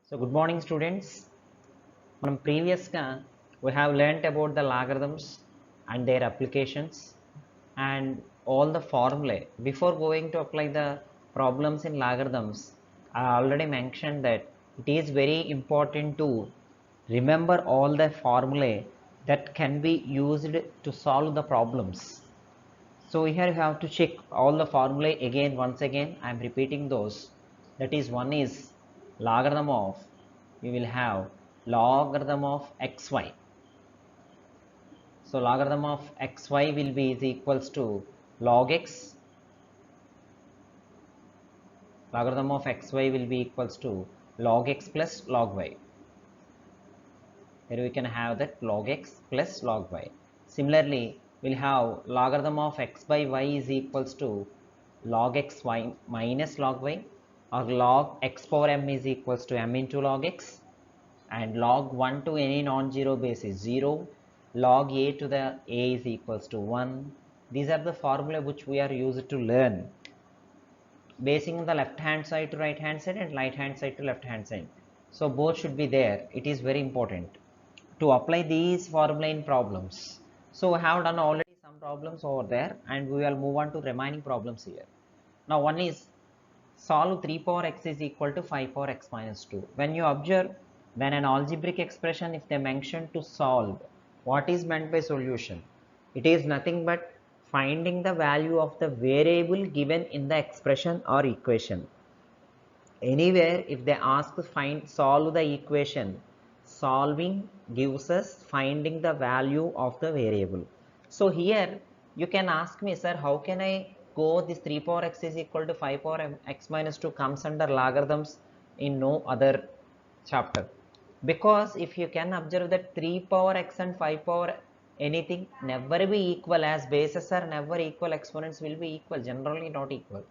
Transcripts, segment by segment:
So good morning students. From previous we have learnt about the logarithms and their applications and all the formulae. Before going to apply the problems in logarithms, I already mentioned that it is very important to remember all the formulae that can be used to solve the problems. So here you have to check all the formulae again. Once again I am repeating those. That is, one is logarithm of, we will have logarithm of xy. So logarithm of xy will be is equals to log x. Logarithm of xy will be equals to log x plus log y. Here we can have that log x plus log y. Similarly, we'll have logarithm of x by y is equals to log x y minus log y, or log x power m is equals to m into log x, and log 1 to any non-zero base is 0, log a to the a is equals to 1. These are the formula which we are used to learn, basing on the left hand side to right hand side and right hand side to left hand side. So both should be there. It is very important to apply these formula in problems. So we have done already some problems over there, and we will move on to remaining problems here. Now one is solve 3 power x is equal to 5 power x minus 2. When you observe, when an algebraic expression, if they mention to solve, what is meant by solution? It is nothing but finding the value of the variable given in the expression or equation. Anywhere if they ask to find solve the equation, solving gives us finding the value of the variable. So here you can ask me, sir, how can I go this 3 power x is equal to 5 power x minus 2 comes under logarithms in no other chapter? Because if you can observe that 3 power x and 5 power anything never be equal, as bases are never equal, exponents will be equal, generally not equal.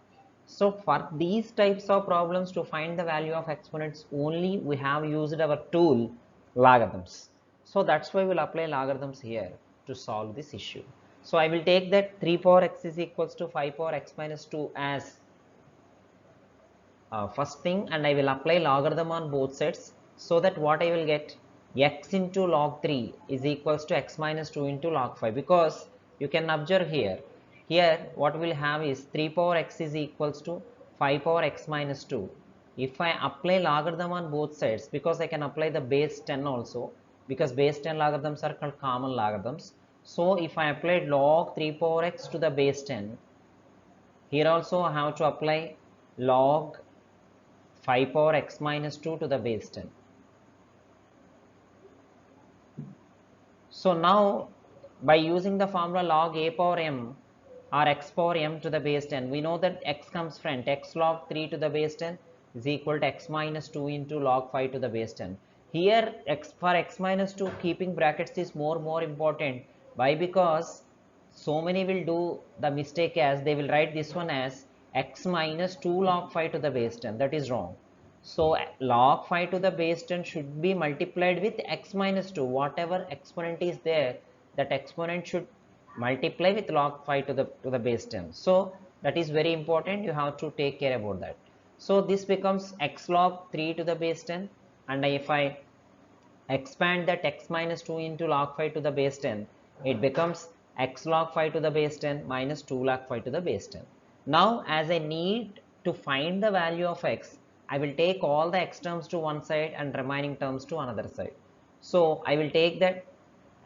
So for these types of problems, to find the value of exponents only, we have used our tool logarithms. So that's why we'll apply logarithms here to solve this issue. So I will take that 3 power x is equals to 5 power x minus 2 as first thing, and I will apply logarithm on both sides, so that what I will get, x into log 3 is equals to x minus 2 into log 5. Because you can observe here what we'll have is 3 power x is equals to 5 power x minus 2. If I apply logarithm on both sides, because I can apply the base 10 also, because base 10 logarithms are called common logarithms. So if I applied log 3 power x to the base 10, here also I have to apply log 5 power x minus 2 to the base 10. So now by using the formula log a power m or x power m to the base 10, we know that x comes front, x log 3 to the base 10 is equal to x minus 2 into log 5 to the base 10. Here x for x minus 2 keeping brackets is more important. Why? Because so many will do the mistake as they will write this one as x minus 2 log 5 to the base 10. That is wrong. So log 5 to the base 10 should be multiplied with x minus 2. Whatever exponent is there, that exponent should multiply with log 5 to the base 10. So that is very important. You have to take care about that. So this becomes x log 3 to the base 10, and if I expand that x minus 2 into log 5 to the base 10, it becomes x log 5 to the base 10 minus 2 log 5 to the base 10. Now as I need to find the value of x, I will take all the x terms to one side and remaining terms to another side. So I will take that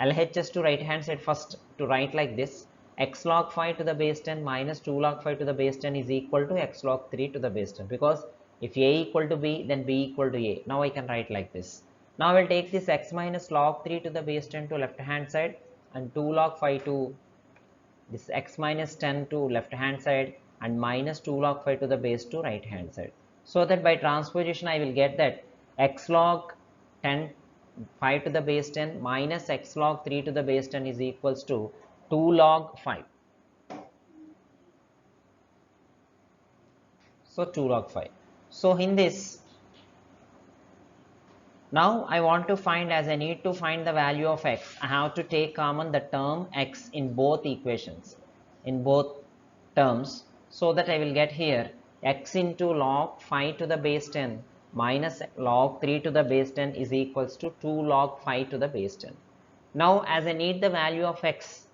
LHS to right hand side first, to write like this: x log 5 to the base 10 minus 2 log 5 to the base 10 is equal to x log 3 to the base 10, because if a equal to b, then b equal to a. Now I can write like this. Now I will take this x minus log 3 to the base 10 to left hand side, and 2 log 5 to this x minus 10 to left hand side, and minus 2 log 5 to the base to right hand side. So that by transposition I will get that x log 10 5 to the base 10 minus x log 3 to the base 10 is equals to 2 log 5. So 2 log 5. So in this, now I want to find, as I need to find the value of x, I have to take common the term x in both equations, in both terms, so that I will get here x into log 5 to the base 10 minus log 3 to the base 10 is equals to 2 log 5 to the base 10. Now as I need the value of x,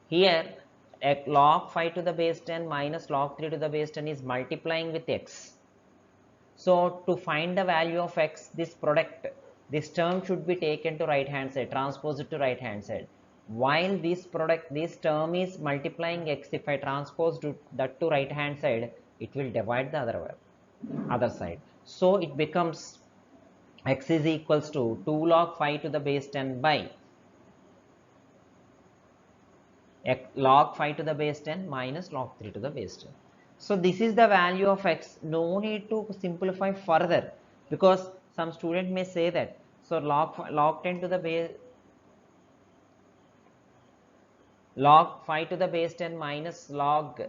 here log 5 to the base 10 minus log 3 to the base 10 is multiplying with x. So to find the value of x, this product, this term should be taken to right hand side, transpose it to right hand side. While this product, this term is multiplying x, if I transpose that to right hand side, it will divide the other side. So it becomes x is equals to 2 log 5 to the base 10 by log 5 to the base 10 minus log 3 to the base 10. So this is the value of x. No need to simplify further, because some student may say that, so log 10 to the base, log 5 to the base 10 minus log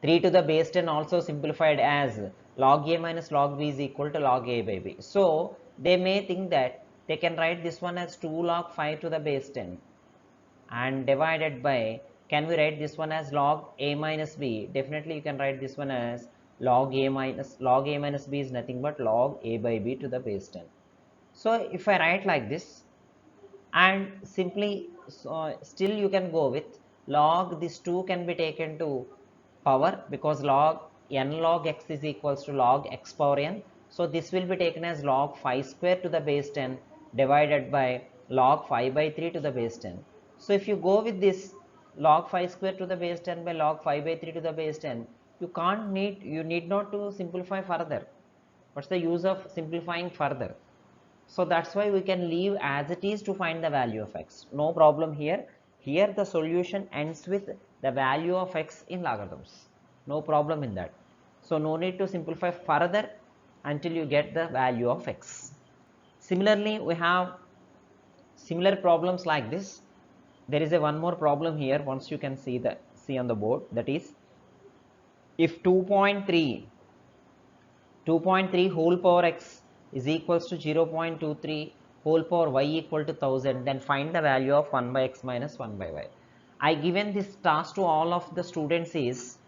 3 to the base 10 also simplified as log a minus log b is equal to log a by b. So they may think that they can write this one as 2 log 5 to the base 10 and divided by, can we write this one as log a minus b? Definitely you can write this one as log a minus b is nothing but log a by b to the base 10. So if I write like this, and simply still you can go with log, this 2 can be taken to power, because log n log x is equals to log x power n. So this will be taken as log 5 square to the base 10 divided by log 5 by 3 to the base 10. So if you go with this log 5 square to the base 10 by log 5 by 3 to the base 10, you need not to simplify further. What's the use of simplifying further? So that's why we can leave as it is to find the value of x. No problem here. Here the solution ends with the value of x in logarithms. No problem in that. So no need to simplify further until you get the value of x. Similarly, we have similar problems like this. There is one more problem here. Once you can see on the board, that is, if 2.3 whole power x is equals to 0.23 whole power y equal to 1000, then find the value of 1 by x minus 1 by y. I given this task to all of the students is,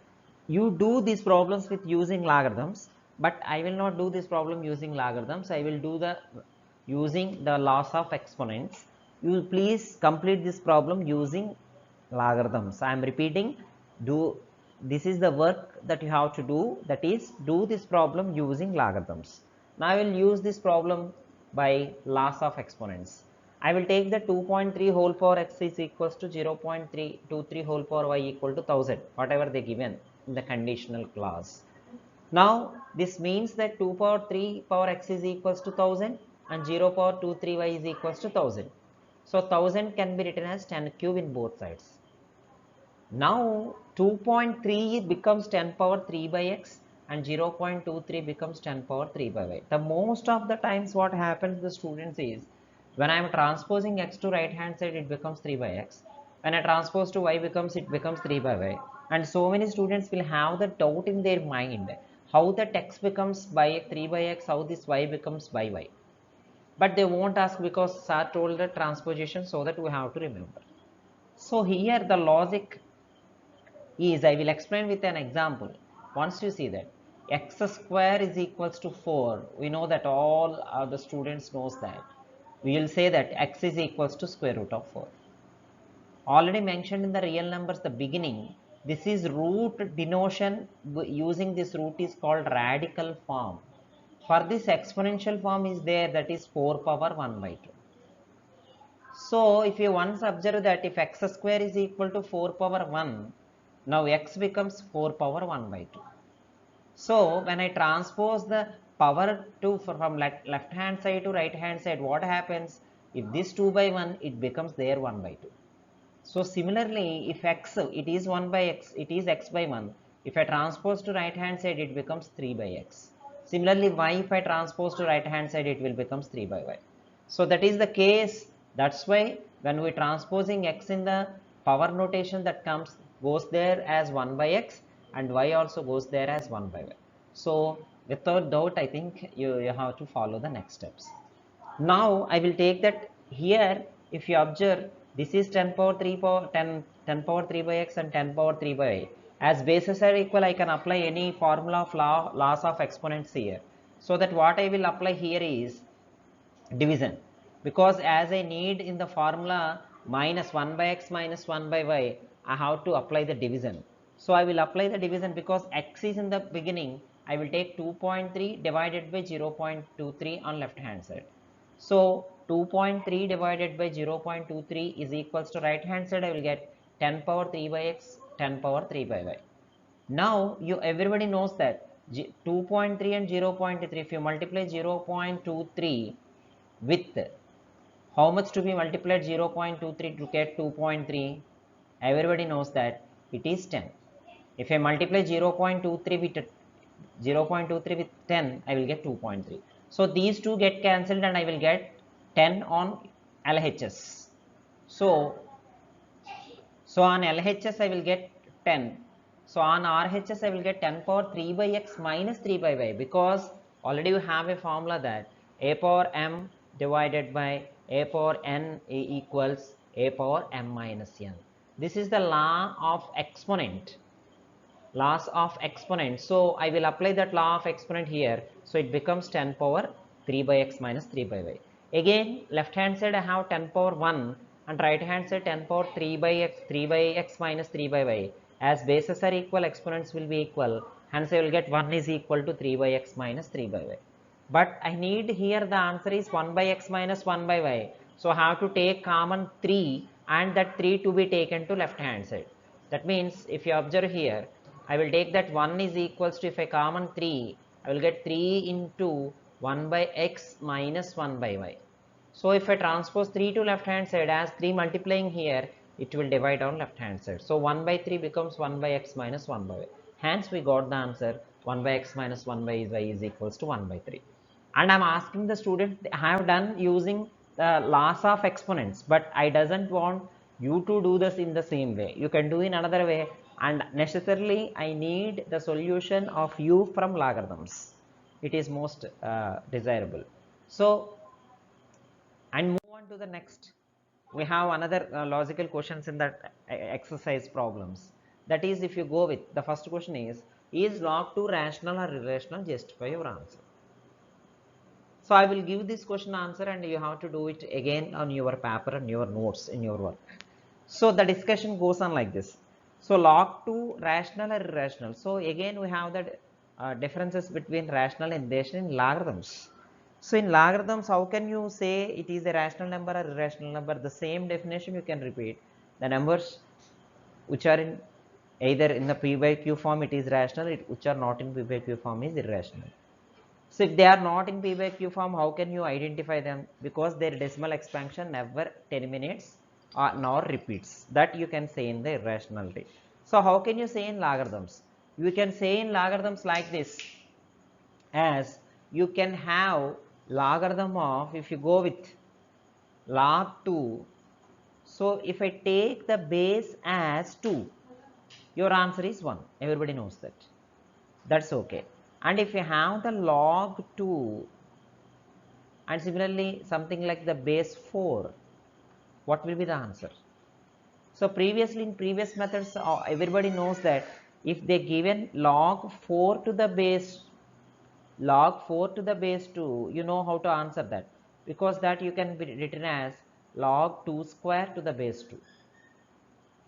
you do these problems with using logarithms, but I will not do this problem using logarithms. I will do the using the laws of exponents. You please complete this problem using logarithms. I am repeating, this is the work that you have to do, that is, do this problem using logarithms. Now I will use this problem by laws of exponents. I will take the 2.3 whole power x is equals to 0.323 whole power y equal to 1000, whatever they given in the conditional clause. Now this means that 2 power 3 power x is equals to 1000 and 0 power 23 y is equals to 1000. So 1000 can be written as 10 cube in both sides. Now 2.3 becomes 10 power 3 by x and 0.23 becomes 10 power 3 by y. The most of the times what happens to the students is, when I am transposing x to right hand side, it becomes 3 by x. When I transpose to y, it becomes 3 by y. And so many students will have the doubt in their mind, how that x becomes by 3 by x, how this y becomes by y. But they won't ask, because sir told the transposition, so that we have to remember. So here the logic is, I will explain with an example. Once you see that x square is equals to 4, we know that all the students knows that. We will say that x is equals to square root of 4. Already mentioned in the real numbers, the beginning, this is root denotation. Using this root is called radical form. For this exponential form is there, that is 4 power 1 by 2. So if you once observe that if x square is equal to 4 power 1, now x becomes 4 power 1 by 2. So when I transpose the power from left hand side to right hand side, what happens? If this 2 by 1, it becomes there 1 by 2. So similarly, if x, it is 1 by x, it is x by 1. If I transpose to right hand side, it becomes 3 by x. Similarly, y, if I transpose to right hand side, it will becomes 3 by y. So that is the case. That's why when we transposing x in the power notation, that goes there as 1 by x, and y also goes there as 1 by y. So without doubt, I think you have to follow the next steps. Now I will take that here, if you observe, this is 10 power 3 by x and 10 power 3 by y. As bases are equal, I can apply any formula of laws of exponents here. So that what I will apply here is division, because as I need in the formula minus 1 by x minus 1 by y, I have to apply the division. So I will apply the division because x is in the beginning. I will take 2.3 divided by 0.23 on left hand side. So 2.3 divided by 0.23 is equals to right hand side, I will get 10 power 3 by x, 10 power 3 by y. Now everybody knows that 2.3 and 0.3, if you multiply 0.23 with how much to be multiplied 0.23 to get 2.3, everybody knows that it is 10. If I multiply 0.23 with 0.23 with 10, I will get 2.3. So these two get cancelled and I will get 10 on LHS. So on LHS I will get 10. So on RHS I will get 10 power 3 by x minus 3 by y, because already you have a formula that a power m divided by a power n equals a power m minus n. This is the law of exponent. Laws of exponent. So I will apply that law of exponent here. So it becomes 10 power 3 by x minus 3 by y. Again, left hand side I have 10 power 1 and right hand side 10 power 3 by x minus 3 by y. As bases are equal, exponents will be equal. Hence I will get 1 is equal to 3 by x minus 3 by y. But I need here the answer is 1 by x minus 1 by y. So I have to take common 3 and that 3 to be taken to left hand side. That means if you observe here, I will take that 1 is equals to, if I common 3, I will get 3 into 1 by x minus 1 by y. So if I transpose 3 to left hand side, as 3 multiplying here, it will divide on left hand side. So 1 by 3 becomes 1 by x minus 1 by y. Hence we got the answer 1 by x minus 1 by y is equals to 1 by 3. And I'm asking the student, I have done using the laws of exponents, but I doesn't want you to do this in the same way. You can do in another way, and necessarily I need the solution of u from logarithms. It is most desirable. So, and move on to the next. We have another logical questions in that exercise problems. That is, if you go with the first question is log 2 rational or irrational? Justify your answer. So I will give this question answer and you have to do it again on your paper and your notes in your work. So the discussion goes on like this. So log 2 rational or irrational. So again we have the differences between rational and irrational in logarithms. So in logarithms, how can you say it is a rational number or irrational number? The same definition you can repeat. The numbers which are in either in the p by q form, it is rational, which are not in p by q form is irrational. So if they are not in p by q form, how can you identify them? Because their decimal expansion never terminates or nor repeats. That you can say in the irrationality. So how can you say in logarithms? You can say in logarithms like this, as you can have logarithm of, if you go with log 2, so if I take the base as 2, your answer is 1. Everybody knows that. That's okay. And if you have the log 2 and similarly something like the base 4, what will be the answer? So previously in previous methods, everybody knows that if they given log 4 to the base 2, you know how to answer that, because that you can be written as log 2 square to the base 2.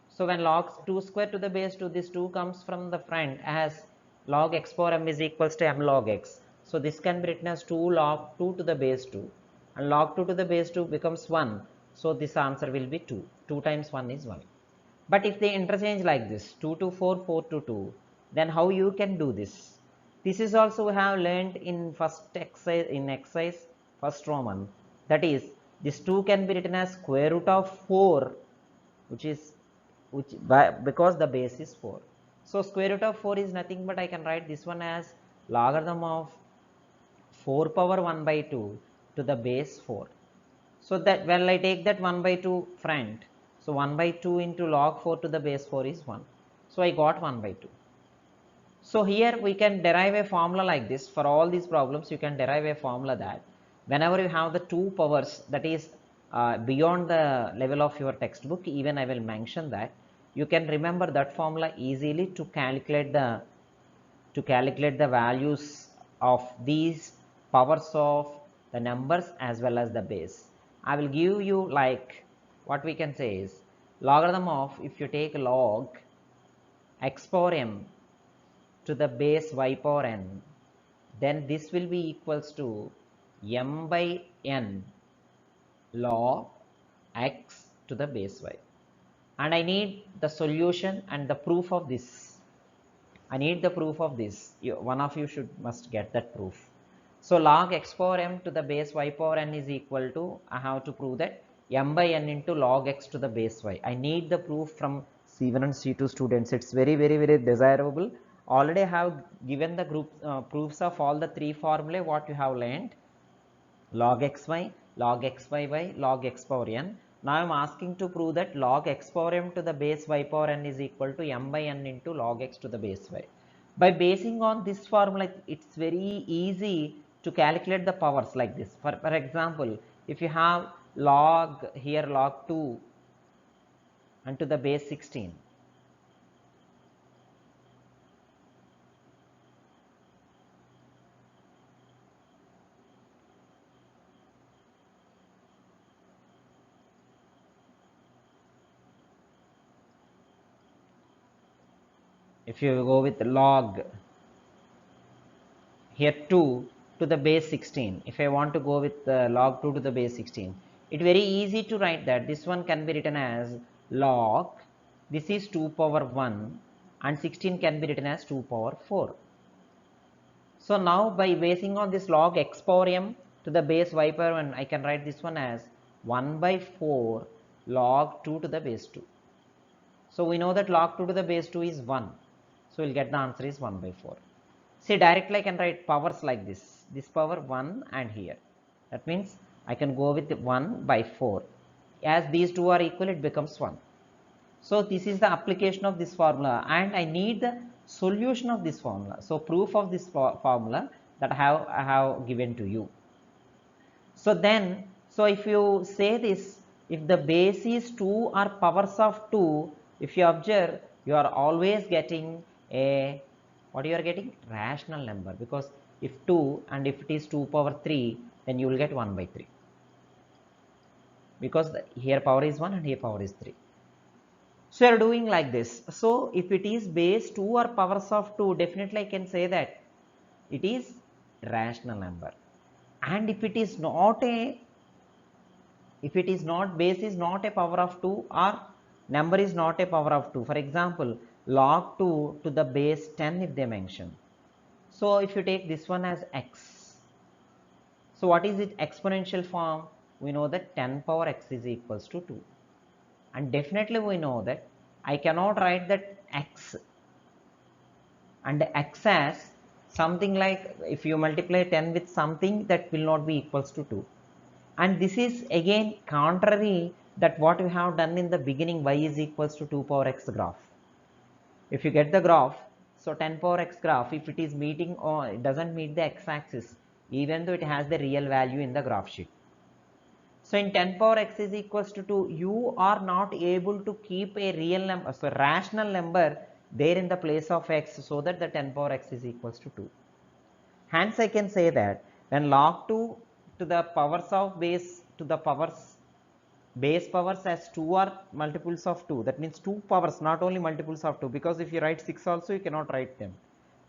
So when log 2 square to the base 2, this 2 comes from the front as log x power m is equals to m log x. So this can be written as 2 log 2 to the base 2, and log 2 to the base 2 becomes 1. So this answer will be 2. 2 times 1 is 1. But if they interchange like this, 2 to 4, 4 to 2, then how you can do this? This is also we have learned in first exercise first Roman. That is, this 2 can be written as square root of 4, because the base is 4. So square root of 4 is nothing but I can write this one as logarithm of 4 power 1 by 2 to the base 4. So that when I take that 1 by 2 front, so 1 by 2 into log 4 to the base 4 is 1. So I got 1 by 2. So here we can derive a formula like this. For all these problems, you can derive a formula that whenever you have the two powers, that is beyond the level of your textbook, even I will mention that you can remember that formula easily to calculate the values of these powers of the numbers as well as the base. I will give you like what we can say is logarithm of, if you take log x power m to the base y power n, then this will be equals to m by n log x to the base y. And I need the solution and the proof of this. I need the proof of this. One of you must get that proof. So log x power m to the base y power n is equal to, I have to prove that m by n into log x to the base y. I need the proof from C1 and C2 students. It's very desirable. Already I have given the proofs of all the three formulae what you have learned: log xy, log xyy, log x power n. Now I am asking to prove that log x power m to the base y power n is equal to m by n into log x to the base y. By basing on this formula, it's very easy to calculate the powers like this. For example, if you have log here log 2 and to the base 16, if you go with log here 2 to the base 16, if I want to go with log 2 to the base 16, it's very easy to write that this one can be written as log, this is 2 power 1 and 16 can be written as 2 power 4. So now by basing on this log x power m to the base y power 1, I can write this one as 1 by 4 log 2 to the base 2. So we know that log 2 to the base 2 is 1. So we'll get the answer is 1 by 4. See, directly I can write powers like this. This power 1 and here. That means I can go with 1 by 4. As these two are equal, it becomes 1. So this is the application of this formula, and I need the solution of this formula. So proof of this formula that I have given to you. So then, so if you say this, if the base is 2 or powers of 2, if you observe, you are always getting a, what you are getting? Rational number, because if 2 and if it is 2 power 3, then you will get 1 by 3. Because here power is 1 and here power is 3. So you are doing like this. So if it is base 2 or powers of 2, definitely I can say that it is rational number. And if it is not base is not a power of 2 or number is not a power of 2, for example log 2 to the base 10 if they mention. So if you take this one as x, so what is it? Exponential form. We know that 10 power x is equals to 2, and definitely we know that I cannot write that x and x as something like, if you multiply 10 with something, that will not be equals to 2. And this is again contrary that what we have done in the beginning, y is equals to 2 power x graph. If you get the graph, so 10 power x graph, if it is meeting or it doesn't meet the x-axis, even though it has the real value in the graph sheet. So in 10 power x is equals to 2, you are not able to keep a real number, so rational number there in the place of x, so that the 10 power x is equals to 2. Hence I can say that when log 2 to the powers of base to the base powers as 2 are multiples of 2, that means 2 powers, not only multiples of 2, because if you write 6 also you cannot write them.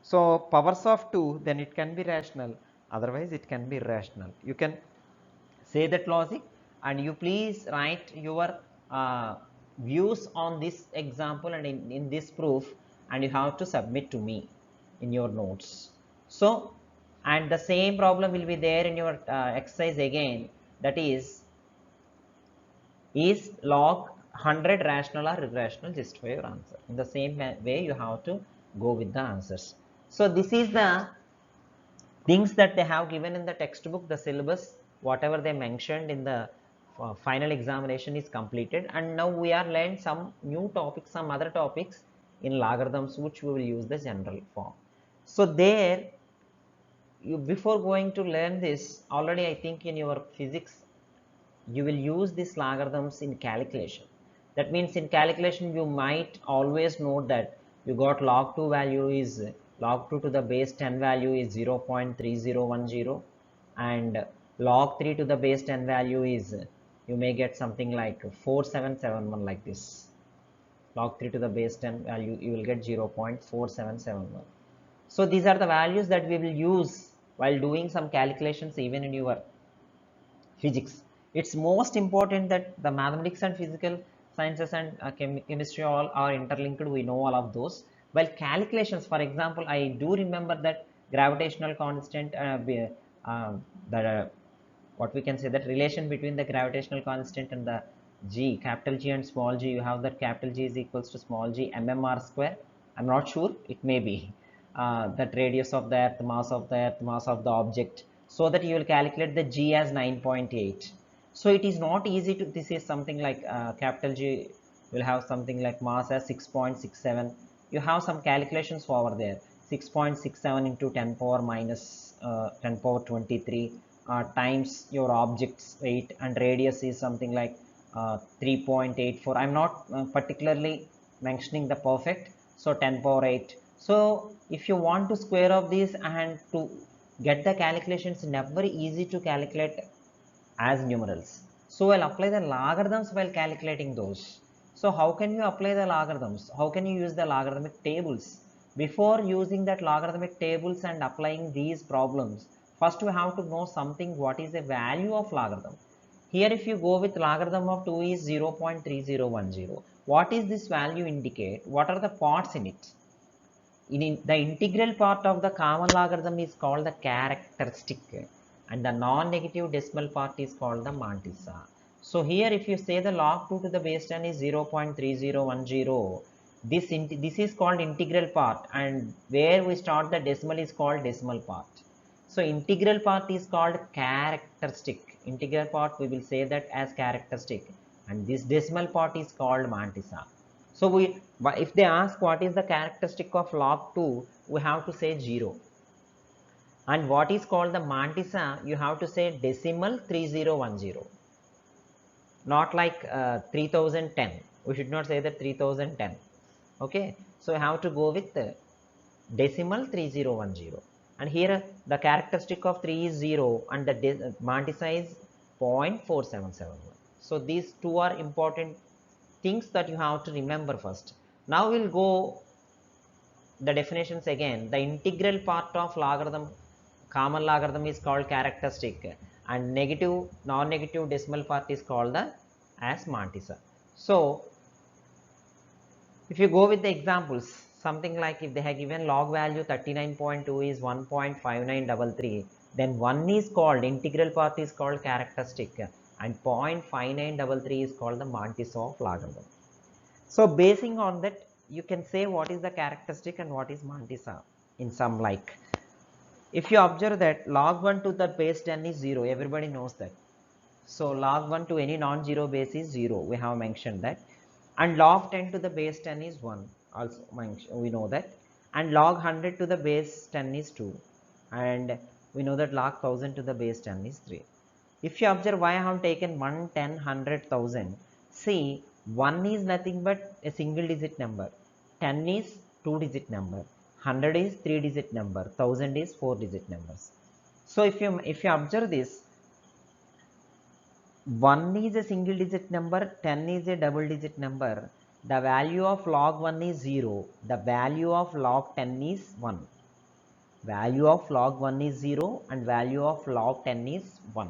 So powers of 2, then it can be rational, otherwise it can be irrational. You can say that logic, and you please write your views on this example and in this proof, and you have to submit to me in your notes. So, and the same problem will be there in your exercise again, that is log 100 rational or irrational? Justify your answer. In the same way you have to go with the answers. So this is the things that they have given in the textbook, the syllabus, whatever they mentioned in the final examination is completed, and now we are learning some new topics, some other topics in logarithms, which we will use the general form. So there, you, before going to learn this, already I think in your physics you will use these logarithms in calculation. That means in calculation you might always note that you got log 2 value is log 2 to the base 10 value is 0.3010, and log 3 to the base 10 value is you may get something like 4771 like this. Log 3 to the base 10 value you will get 0.4771. So these are the values that we will use while doing some calculations even in your physics. It's most important that the mathematics and physical sciences and chemistry all are interlinked. We know all of those. While calculations, for example, I do remember that gravitational constant, the what we can say, that relation between the gravitational constant and the g, capital G and small g, you have that capital G is equals to small g mmr square. I'm not sure, it may be that radius of the earth, mass of the earth, mass of the object, so that you will calculate the g as 9.8. So it is not easy to, this is something like capital G will have something like mass as 6.67. You have some calculations over there, 6.67 into 10 power minus 10 power 23 times your object's weight, and radius is something like 3.84. I'm not particularly mentioning the perfect, so 10 power 8. So if you want to square of this and to get the calculations, never easy to calculate as numerals. So I'll apply the logarithms while calculating those. So how can you apply the logarithms? How can you use the logarithmic tables? Before using that logarithmic tables and applying these problems, first we have to know something, what is the value of logarithm. Here if you go with logarithm of 2 is 0.3010. What is this value indicate? What are the parts in it? In the integral part of the common logarithm is called the characteristic, and the non-negative decimal part is called the mantissa. So here if you say the log 2 to the base 10 is 0.3010, this is called integral part, and where we start the decimal is called decimal part. So integral part is called characteristic. Integral part we will say that as characteristic, and this decimal part is called mantissa. So if they ask what is the characteristic of log 2, we have to say 0. And what is called the mantissa, you have to say decimal 3010. Not like 3010. We should not say that 3010. Okay. So you have to go with the decimal 3010. And here the characteristic of 3 is 0 and the mantissa is 0.4771. So these two are important things that you have to remember first. Now we'll go the definitions again. The integral part of logarithm, common logarithm is called characteristic, and negative, non-negative decimal part is called the as mantissa. So if you go with the examples, something like if they have given log value 39.2 is 1.5933, then 1 is called, integral part is called characteristic, and 0.5933 is called the mantissa of logarithm. So basing on that, you can say what is the characteristic and what is mantissa in some like. If you observe that log 1 to the base 10 is 0, everybody knows that. So log 1 to any non-zero base is 0, we have mentioned that. And log 10 to the base 10 is 1, also we know that. And log 100 to the base 10 is 2. And we know that log 1000 to the base 10 is 3. If you observe why I have taken 1, 10, 100, 1000, see 1 is nothing but a single digit number, 10 is 2 digit number, 100 is 3 digit number, 1000 is 4 digit numbers. So if you observe this, 1 is a single digit number, 10 is a double digit number, the value of log 1 is 0, the value of log 10 is 1. Value of log 1 is 0 and value of log 10 is 1.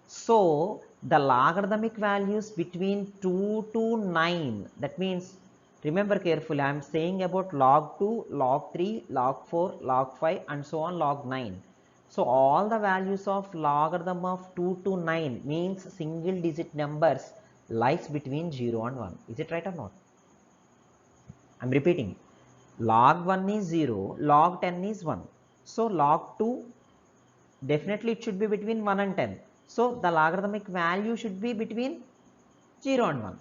So the logarithmic values between 2 to 9, that means, remember carefully, I am saying about log 2, log 3, log 4, log 5 and so on, log 9. So all the values of logarithm of 2 to 9 means single digit numbers lies between 0 and 1. Is it right or not? I am repeating. Log 1 is 0, log 10 is 1. So log 2, definitely it should be between 1 and 10. So the logarithmic value should be between 0 and 1.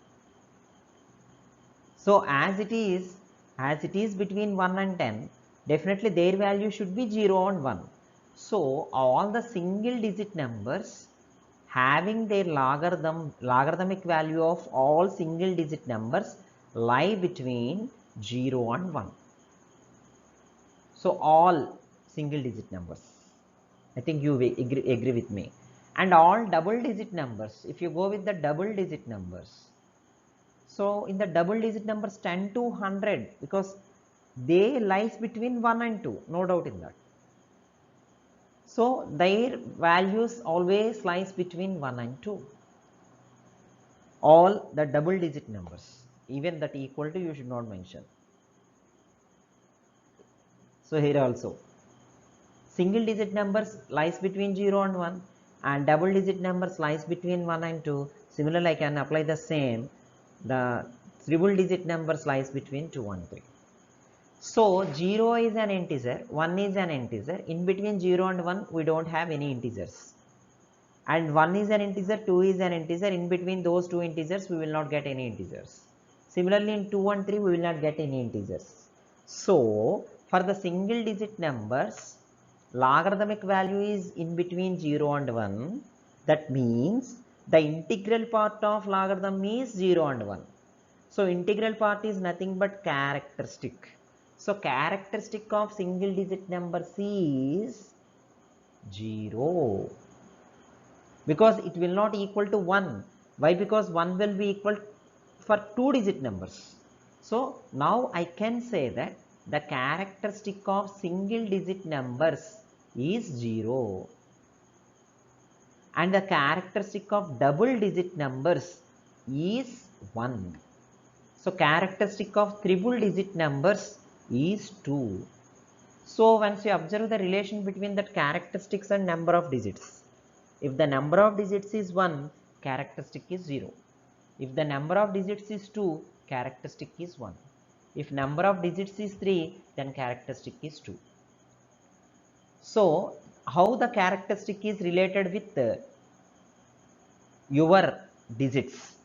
So as it is between 1 and 10, definitely their value should be 0 and 1. So all the single digit numbers having their logarithmic value of all single digit numbers lie between 0 and 1. So all single digit numbers, I think you agree with me, and all double digit numbers. If you go with the double digit numbers, so in the double digit numbers 10 to 100, because they lies between 1 and 2, no doubt in that. So their values always lies between 1 and 2. All the double digit numbers, even that equal to you should not mention. So here also single digit numbers lies between 0 and 1, and double digit numbers lies between 1 and 2. Similarly, I can apply the same. The triple digit numbers lies between 2 and 3. So 0 is an integer, 1 is an integer. In between 0 and 1 we don't have any integers, and 1 is an integer, 2 is an integer. In between those two integers we will not get any integers. Similarly, in 2 and 3 we will not get any integers. So for the single digit numbers, logarithmic value is in between 0 and 1. That means the integral part of logarithm is 0 and 1. So integral part is nothing but characteristic. So characteristic of single digit numbers is 0, because it will not equal to 1. Why? Because 1 will be equal for 2 digit numbers. So now I can say that the characteristic of single digit numbers is 0, and the characteristic of double digit numbers is 1. So characteristic of triple digit numbers is 2. So once you observe the relation between that characteristics and number of digits, if the number of digits is 1, characteristic is 0. If the number of digits is 2, characteristic is 1. If number of digits is 3, then characteristic is 2. So how the characteristic is related with your digits?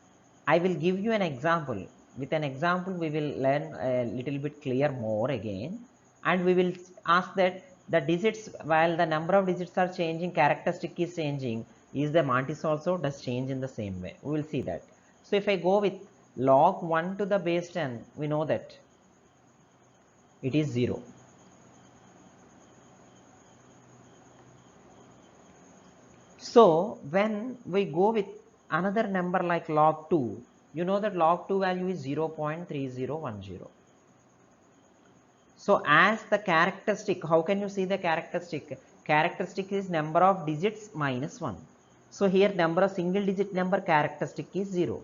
I will give you an example. With an example we will learn a little bit clear more again, and we will ask that the digits, while the number of digits are changing, characteristic is changing, is the Mantis also does change in the same way? We will see that. So if I go with log 1 to the base 10, we know that it is 0. So when we go with another number like log 2, you know that log 2 value is 0.3010. So as the characteristic, how can you see the characteristic? Characteristic is number of digits minus 1. So here number of single digit number, characteristic is 0.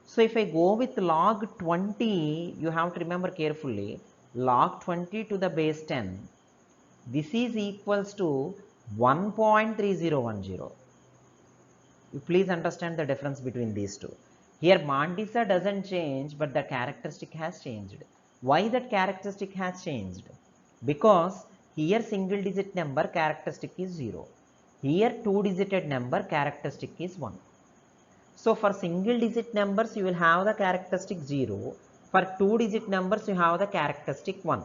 So if I go with log 20, you have to remember carefully, log 20 to the base 10, this is equals to 1.3010. You please understand the difference between these two. Here Mantissa doesn't change, but the characteristic has changed. Why that characteristic has changed? Because here single digit number, characteristic is 0. Here two digited number, characteristic is 1. So for single digit numbers you will have the characteristic 0. For two digit numbers you have the characteristic 1.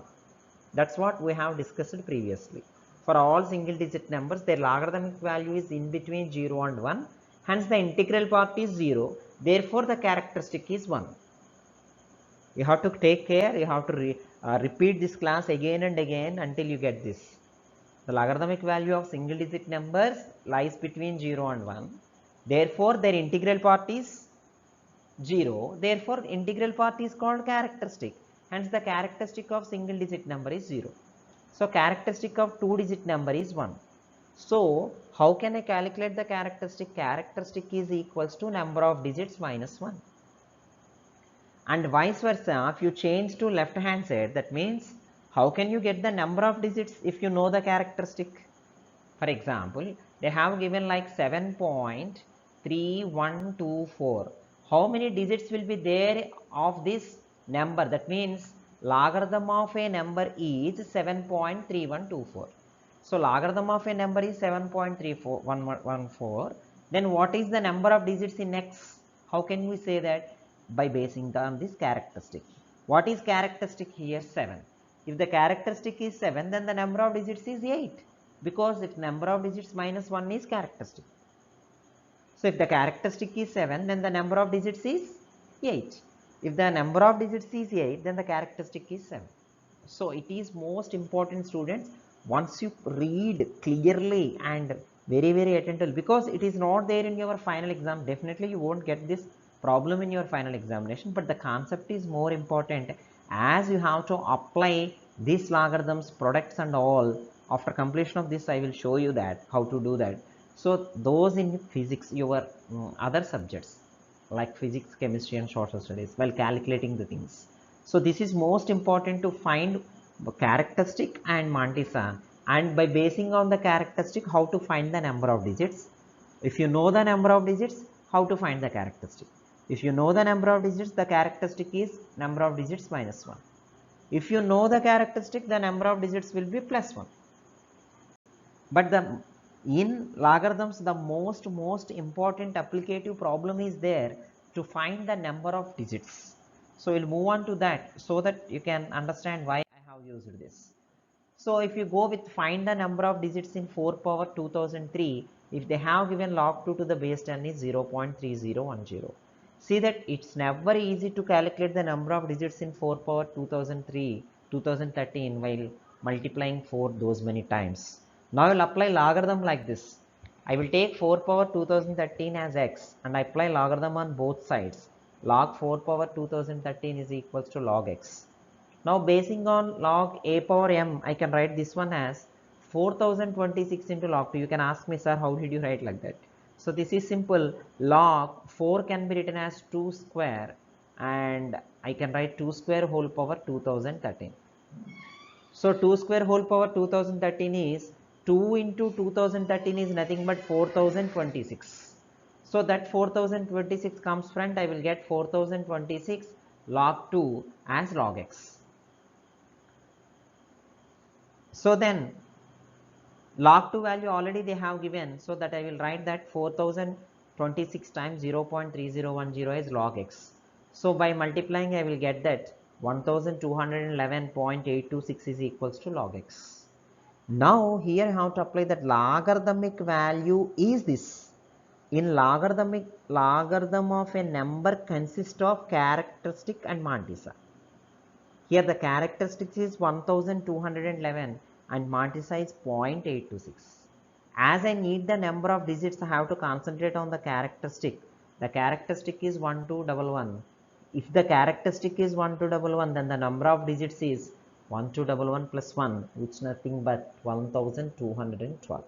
That's what we have discussed previously. For all single digit numbers, their logarithmic value is in between 0 and 1. Hence the integral part is 0. Therefore the characteristic is 1. You have to take care. You have to repeat this class again and again until you get this. The logarithmic value of single digit numbers lies between 0 and 1. Therefore their integral part is 0. Therefore integral part is called characteristic. Hence the characteristic of single digit number is 0. So characteristic of two digit number is 1. So how can I calculate the characteristic? Characteristic is equals to number of digits minus 1. And vice versa, if you change to left hand side, that means how can you get the number of digits if you know the characteristic? For example, they have given like 7.3124. How many digits will be there of this number? That means logarithm of a number is 7.3124. So logarithm of a number is 7.3414. Then what is the number of digits in x? How can we say that? By basing on this characteristic. What is characteristic here? 7. If the characteristic is 7, then the number of digits is 8. Because if number of digits minus 1 is characteristic. So if the characteristic is 7, then the number of digits is 8. If the number of digits is 8, then the characteristic is 7. So it is most important, students, once you read clearly and very attentive, because it is not there in your final exam, definitely you won't get this problem in your final examination, but the concept is more important, as you have to apply these logarithms, products and all. After completion of this, I will show you that how to do that. So those in physics, your other subjects like physics, chemistry and social studies, while calculating the things. So this is most important to find characteristic and mantissa, and by basing on the characteristic, how to find the number of digits. If you know the number of digits, how to find the characteristic. If you know the number of digits, the characteristic is number of digits minus 1. If you know the characteristic, the number of digits will be plus 1. But in logarithms, the most important applicative problem is there to find the number of digits. So we'll move on to that so that you can understand why I have used this. So if you go with find the number of digits in 4 power 2003, if they have given log 2 to the base 10 is 0.3010. See that it's never easy to calculate the number of digits in 4 power 2013 while multiplying 4 those many times. Now I will apply logarithm like this. I will take 4 power 2013 as x and I apply logarithm on both sides. Log 4 power 2013 is equals to log x. Now basing on log a power m, I can write this one as 4026 into log 2. You can ask me, sir, how did you write like that? So this is simple. Log 4 can be written as 2 square and I can write 2 square whole power 2013. So 2 square whole power 2013 is 2 into 2013 is nothing but 4026. So that 4026 comes front, I will get 4026 log 2 as log x. So then log 2 value already they have given, so that I will write that 4026 times 0.3010 is log x. So by multiplying I will get that 1211.826 is equals to log x. Now here I have to apply that logarithmic value is this. In logarithm of a number consists of characteristic and mantissa. Here the characteristics is 1211 and mantissa is 0.826. As I need the number of digits, I have to concentrate on the characteristic. The characteristic is 1211. If the characteristic is 1211, then the number of digits is 1211 plus 1, which is nothing but 1212.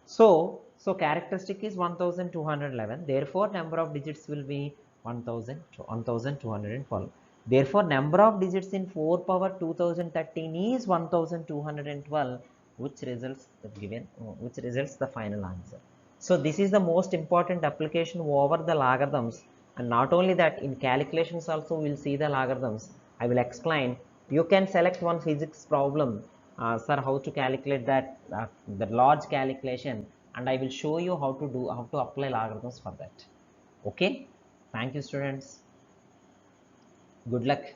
So characteristic is 1211. Therefore, number of digits will be 1212. Therefore, number of digits in 4 power 2013 is 1212, which results the final answer. So this is the most important application over the logarithms, and not only that, in calculations also we'll see the logarithms. I will explain. You can select one physics problem, sir, how to calculate that the large calculation, and I will show you how to apply logarithms for that. Okay, thank you, students. Good luck.